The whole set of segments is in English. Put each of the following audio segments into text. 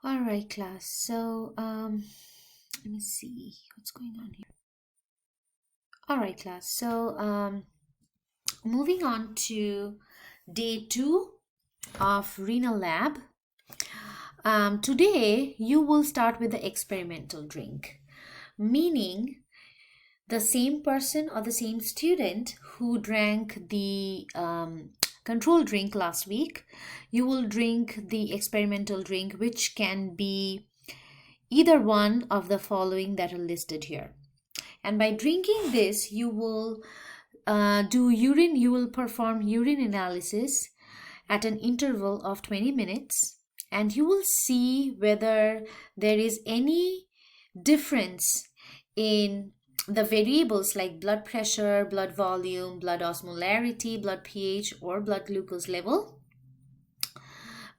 All right, class. So, let me see what's going on here. All right, class. So, moving on to day 2 of Renal Lab. Today, you will start with the experimental drink, meaning the same person or the same student who drank the control drink last week, you will drink the experimental drink, which can be either one of the following that are listed here. And by drinking this, you will you will perform urine analysis at an interval of 20 minutes, and you will see whether there is any difference in the variables like blood pressure, blood volume, blood osmolarity, blood pH, or blood glucose level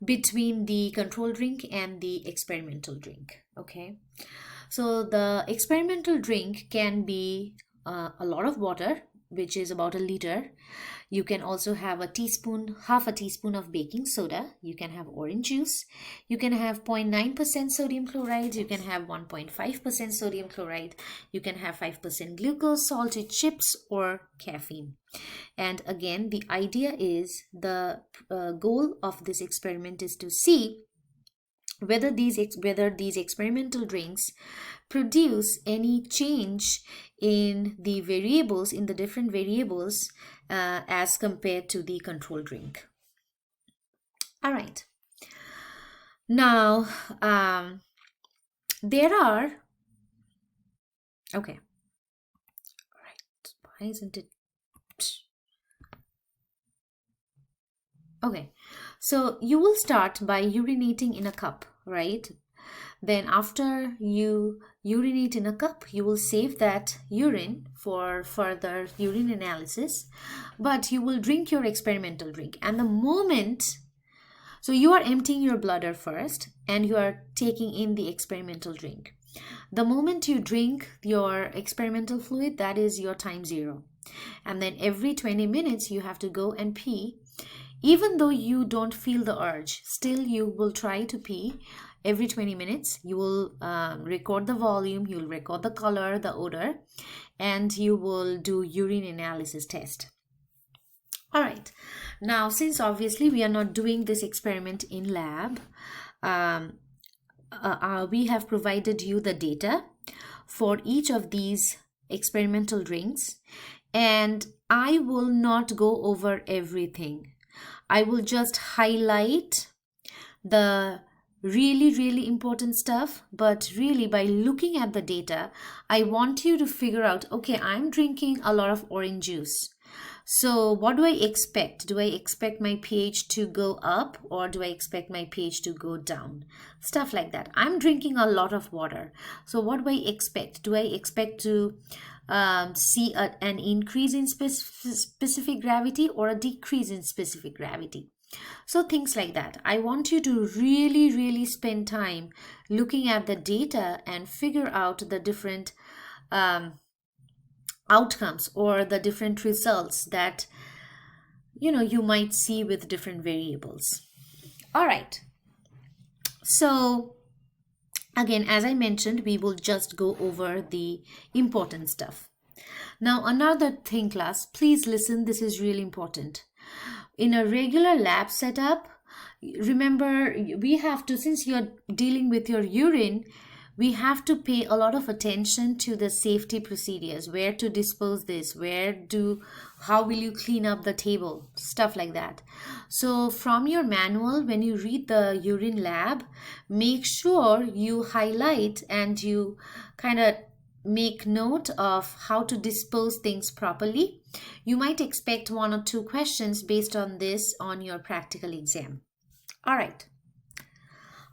between the control drink and the experimental drink. Okay, so the experimental drink can be a lot of water, which is about a liter. You can also have half a teaspoon of baking soda. You can have orange juice. You can have 0.9% sodium chloride. You can have 1.5% sodium chloride. You can have 5% glucose, salted chips, or caffeine. And again, the idea is the goal of this experiment is to see whether these experimental drinks produce any change in the variables, in the different variables as compared to the control drink. All right. Now, there are, okay. All right. Why isn't it? Okay. So you will start by urinating in a cup, right? Then after you urinate in a cup, you will save that urine for further urine analysis, but you will drink your experimental drink. And the moment, so you are emptying your bladder first and you are taking in the experimental drink. The moment you drink your experimental fluid, that is your time 0. And then every 20 minutes, you have to go and pee. Even though you don't feel the urge, still you will try to pee every 20 minutes. You will record the volume, you will record the color, the odor, and you will do urine analysis test. All right. Now, since obviously we are not doing this experiment in lab, we have provided you the data for each of these experimental drinks, and I will not go over everything. I will just highlight the really important stuff, but really by looking at the data, I want you to figure out, okay, I'm drinking a lot of orange juice. So what do I expect? Do I expect my pH to go up or do I expect my pH to go down? Stuff like that. I'm drinking a lot of water. So what do I expect? Do I expect to see an increase in specific gravity or a decrease in specific gravity? So things like that. I want you to really spend time looking at the data and figure out the different outcomes or the different results that you might see with different variables. All right. So again, as I mentioned, we will just go over the important stuff. Now, another thing, class, please listen, this is really important. In a regular lab setup, remember, we have to, since you're dealing with your urine, we have to pay a lot of attention to the safety procedures, where to dispose this, how will you clean up the table, stuff like that. So from your manual, when you read the urine lab, make sure you highlight and you kind of make note of how to dispose things properly. You might expect 1 or 2 questions based on this on your practical exam. All right.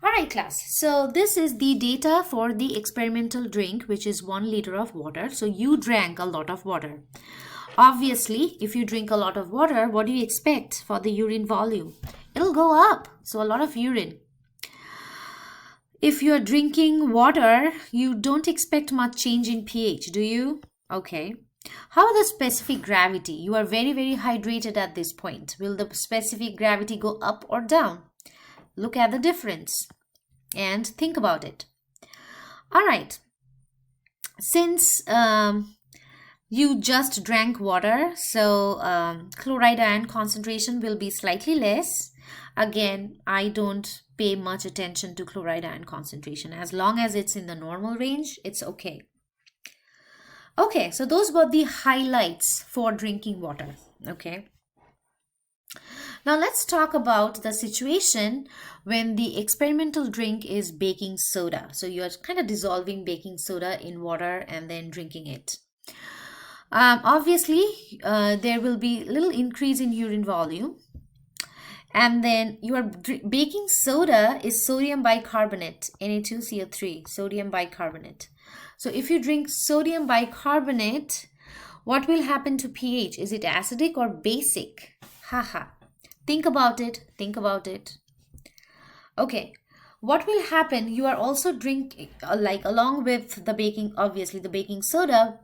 All right, class. So this is the data for the experimental drink, which is 1 liter of water. So you drank a lot of water. Obviously, if you drink a lot of water, what do you expect for the urine volume? It'll go up. So a lot of urine. If you're drinking water, you don't expect much change in pH, do you? Okay. How the specific gravity? You are very hydrated at this point. Will the specific gravity go up or down? Look at the difference. and think about it. All right. Since you just drank water, so chloride ion concentration will be slightly less. Again, I don't pay much attention to chloride ion concentration. As long as it's in the normal range, it's okay. Okay, so those were the highlights for drinking water. Okay. Now let's talk about the situation when the experimental drink is baking soda. So you're kind of dissolving baking soda in water and then drinking it. Obviously, there will be little increase in urine volume. And then your baking soda is sodium bicarbonate, Na2CO3, sodium bicarbonate. So if you drink sodium bicarbonate, what will happen to pH? Is it acidic or basic? Haha. Think about it. Think about it. Okay. What will happen? You are also drinking, like along with the baking, obviously the baking soda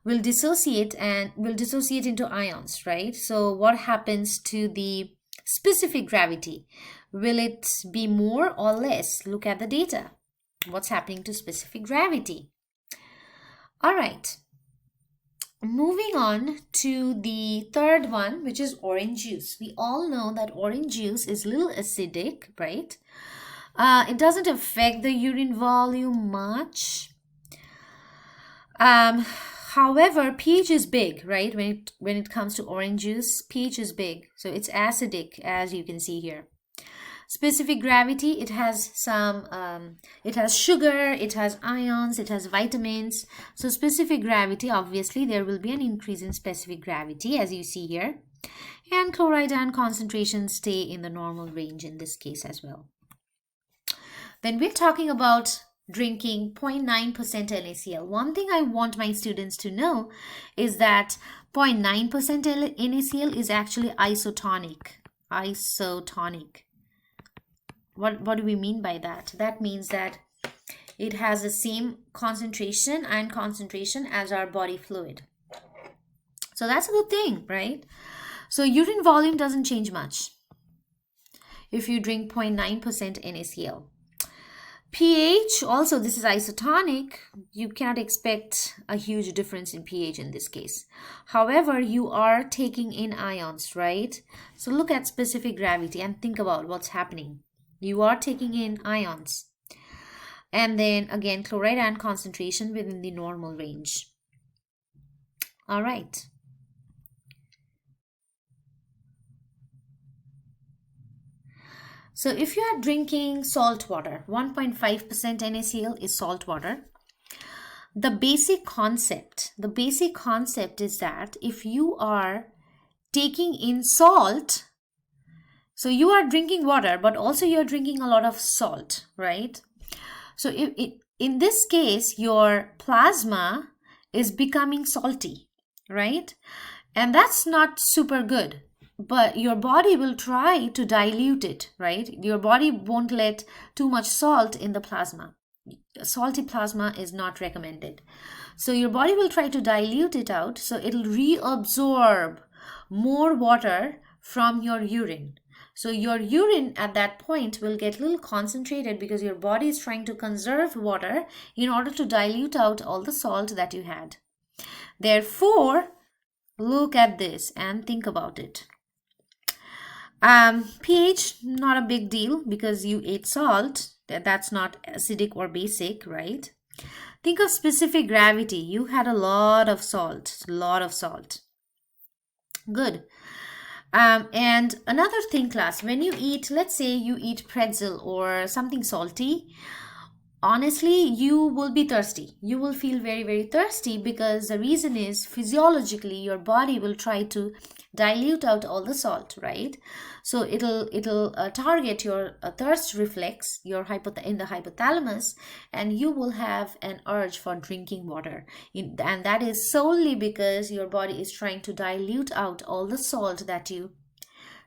will dissociate into ions, right? So what happens to the specific gravity? Will it be more or less? Look at the data. What's happening to specific gravity? All right. Moving on to the third one, which is orange juice. We all know that orange juice is a little acidic, right? It doesn't affect the urine volume much. However, pH is big, right? When it comes to orange juice, pH is big. So it's acidic, as you can see here. Specific gravity, it has it has sugar, it has ions, it has vitamins. So specific gravity, obviously, there will be an increase in specific gravity, as you see here. And chloride ion concentrations stay in the normal range in this case as well. Then we're talking about drinking 0.9% NaCl. One thing I want my students to know is that 0.9% NaCl is actually isotonic. Isotonic. What do we mean by that? That means that it has the same concentration, ion concentration, as our body fluid. So that's a good thing, right? So urine volume doesn't change much if you drink 0.9% NaCl. pH, also this is isotonic. You cannot expect a huge difference in pH in this case. However, you are taking in ions, right? So look at specific gravity and think about what's happening. You are taking in ions. And then again, chloride ion concentration within the normal range. All right. So if you are drinking salt water, 1.5% NaCl is salt water. The basic concept is that if you are taking in salt, so you are drinking water, but also you're drinking a lot of salt, right? So in this case, your plasma is becoming salty, right? And that's not super good. But your body will try to dilute it, right? Your body won't let too much salt in the plasma. Salty plasma is not recommended. So your body will try to dilute it out, so it'll reabsorb more water from your urine. So your urine at that point will get a little concentrated because your body is trying to conserve water in order to dilute out all the salt that you had. Therefore, look at this and think about it. pH, not a big deal because you ate salt. That's not acidic or basic, right? Think of specific gravity. You had a lot of salt. Good. And another thing, class, when you eat, let's say you eat pretzel or something salty, honestly, you will be thirsty. You will feel very, very thirsty because the reason is physiologically your body will try to dilute out all the salt, right? So it'll target your thirst reflex, in the hypothalamus, and you will have an urge for drinking water. And that is solely because your body is trying to dilute out all the salt that you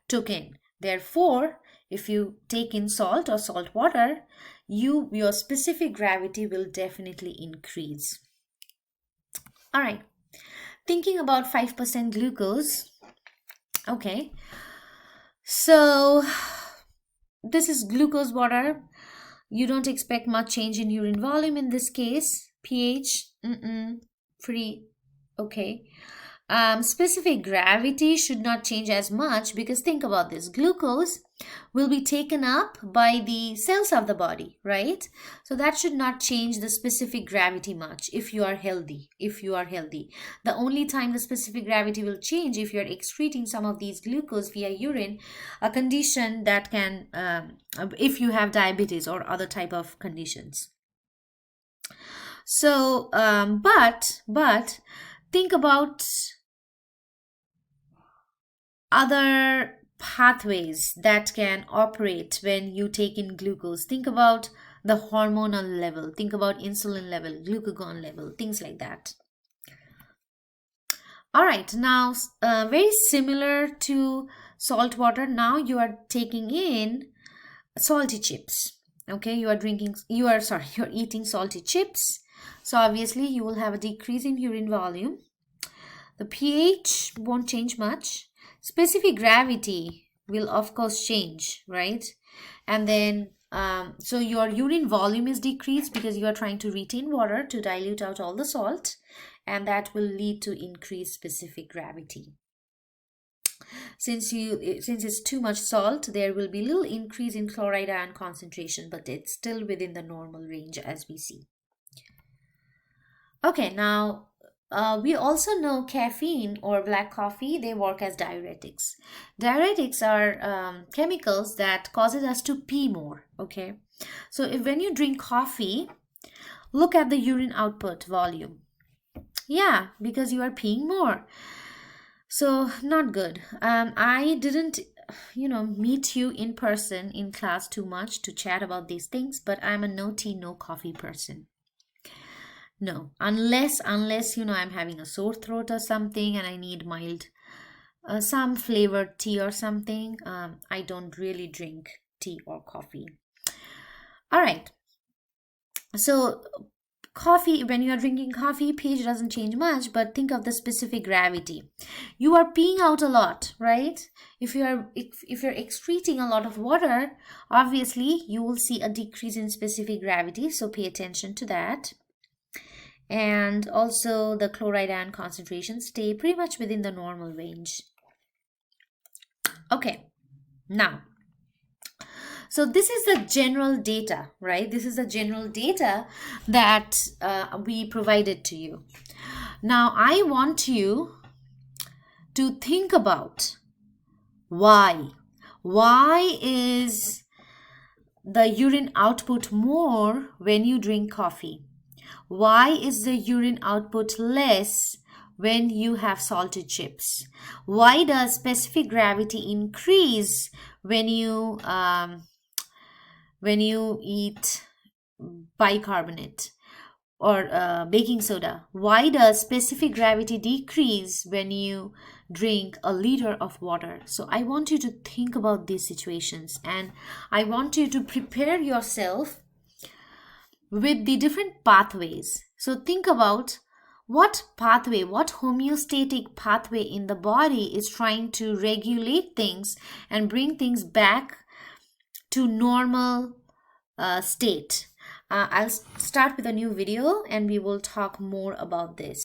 took in. Therefore, if you take in salt or salt water, your specific gravity will definitely increase. All right. Thinking about 5% glucose. Okay. So this is glucose water. You don't expect much change in urine volume in this case. pH, free. Okay. Specific gravity should not change as much, because think about this. Glucose will be taken up by the cells of the body, right? So that should not change the specific gravity much if you are healthy. The only time the specific gravity will change if you're excreting some of these glucose via urine, a condition that can, if you have diabetes or other type of conditions. So, but think about other pathways that can operate when you take in glucose. Think about the hormonal level, think about insulin level, glucagon level, things like that. All right, now very similar to salt water, now you are taking in salty chips. Okay, you're eating salty chips. So obviously you will have a decrease in urine volume. The pH won't change much. Specific gravity will of course change, right? And then so your urine volume is decreased because you are trying to retain water to dilute out all the salt, and that will lead to increased specific gravity. Since it's too much salt, there will be little increase in chloride ion concentration, but it's still within the normal range, as we see. Okay, now we also know caffeine or black coffee, they work as diuretics. Diuretics are chemicals that causes us to pee more, okay? So when you drink coffee, look at the urine output volume. Yeah, because you are peeing more. So not good. I didn't, meet you in person in class too much to chat about these things, but I'm a no tea, no coffee person. No, unless I'm having a sore throat or something and I need mild, some flavored tea or something. I don't really drink tea or coffee. All right. So coffee, when you are drinking coffee, pH doesn't change much, but think of the specific gravity. You are peeing out a lot, right? If you're excreting a lot of water, obviously you will see a decrease in specific gravity, so pay attention to that. And also the chloride ion concentrations stay pretty much within the normal range. Okay, now, so this is the general data, right? This is the general data that we provided to you. Now I want you to think about why. Why is the urine output more when you drink coffee? Why is the urine output less when you have salted chips? Why does specific gravity increase when you eat bicarbonate or baking soda? Why does specific gravity decrease when you drink a liter of water? So I want you to think about these situations, and I want you to prepare yourself with the different pathways. So think about what pathway, what homeostatic pathway in the body is trying to regulate things and bring things back to normal state. I'll start with a new video and we will talk more about this.